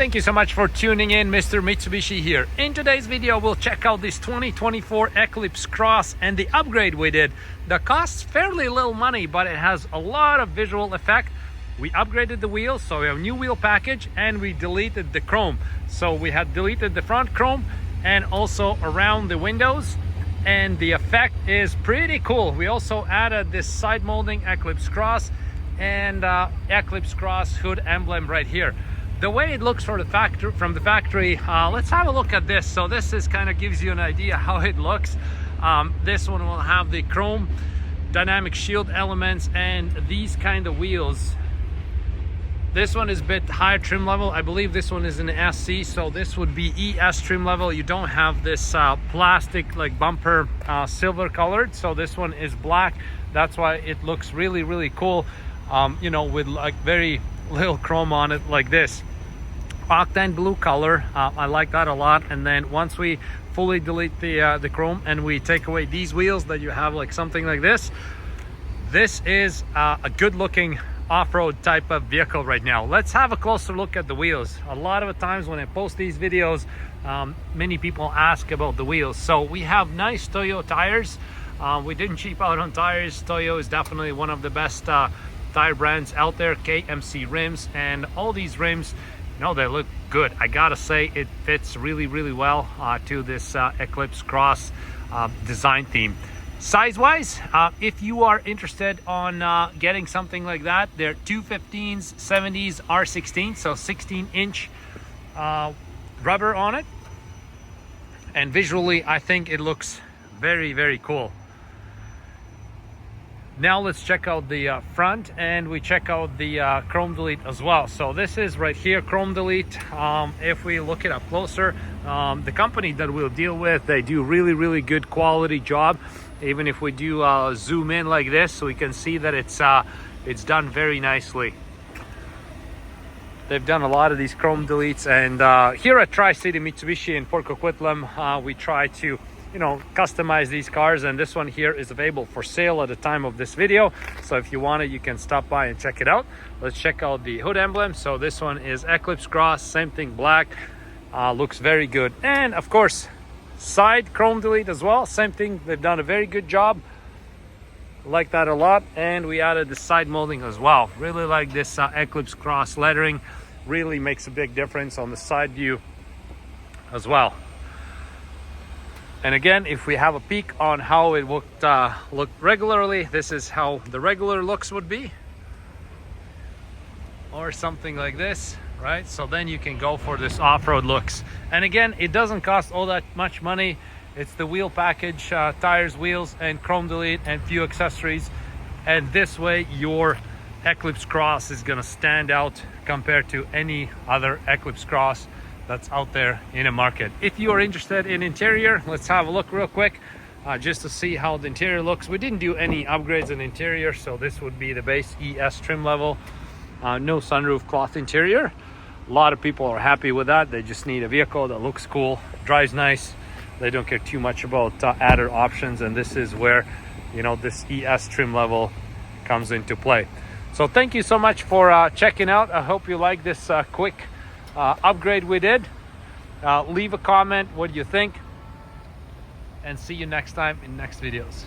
Thank you so much for tuning in. Mr. Mitsubishi here. In today's video, we'll check out this 2024 Eclipse Cross and the upgrade we did. The costs fairly little money, but it has a lot of visual effect. We upgraded the wheels, so we have a new wheel package, and we deleted the chrome. So we had deleted the front chrome and also around the windows, and the effect is pretty cool. We also added this side molding Eclipse Cross and Eclipse Cross hood emblem right here. The way it looks from the factory, let's have a look at this. So this is kind of gives you an idea how it looks. This one will have the chrome dynamic shield elements and these kind of wheels. This one is a bit higher trim level. I believe this one is an SC, so this would be ES trim level. You don't have this plastic like bumper silver colored, so this one is black. That's why it looks really cool, you know, with like very little chrome on it like this. Octane blue color, I like that a lot. And then once we fully delete the chrome and we take away these wheels that you have like something like this, this is a good looking off-road type of vehicle right now. Let's have a closer look at the wheels. A lot of the times when I post these videos, many people ask about the wheels. So we have nice Toyo tires. We didn't cheap out on tires. Toyo is definitely one of the best tire brands out there. KMC rims, and all these rims, you know, they look good. I gotta say it fits really well to this Eclipse Cross design theme. Size wise, if you are interested on getting something like that, they're 215s, 70s, R16, so 16-inch rubber on it, and visually I think it looks very cool. Now let's check out the front, and we check out the chrome delete as well. So this is right here, chrome delete. If we look it up closer, the company that we'll deal with, they do really good quality job. Even if we do zoom in like this, so we can see that it's done very nicely. They've done a lot of these chrome deletes, and here at Tri-City Mitsubishi in Port Coquitlam, we try to, you know, customize these cars, and this one here is available for sale at the time of this video. So if you want it, you can stop by and check it out. Let's check out the hood emblem. So this one is Eclipse Cross, same thing, black, looks very good. And of course, side chrome delete as well, same thing. They've done a very good job, like that a lot. And we added the side molding as well. Really like this Eclipse Cross lettering, really makes a big difference on the side view as well. And again, if we have a peek on how it looked regularly, this is how the regular looks would be, or something like this, right? So then you can go for this off-road looks. And again, it doesn't cost all that much money. It's the wheel package, tires, wheels, and chrome delete, and few accessories. And this way, your Eclipse Cross is gonna stand out compared to any other Eclipse Cross that's out there in the market. If you are interested in interior, let's have a look real quick just to see how the interior looks. We didn't do any upgrades in interior, so this would be the base ES trim level. No sunroof, cloth interior. A lot of people are happy with that. They just need a vehicle that looks cool, drives nice. They don't care too much about added options, and this is where, you know, this ES trim level comes into play. So thank you so much for checking out. I hope you like this quick upgrade we did. Leave a comment what you think, and see you next time in next videos.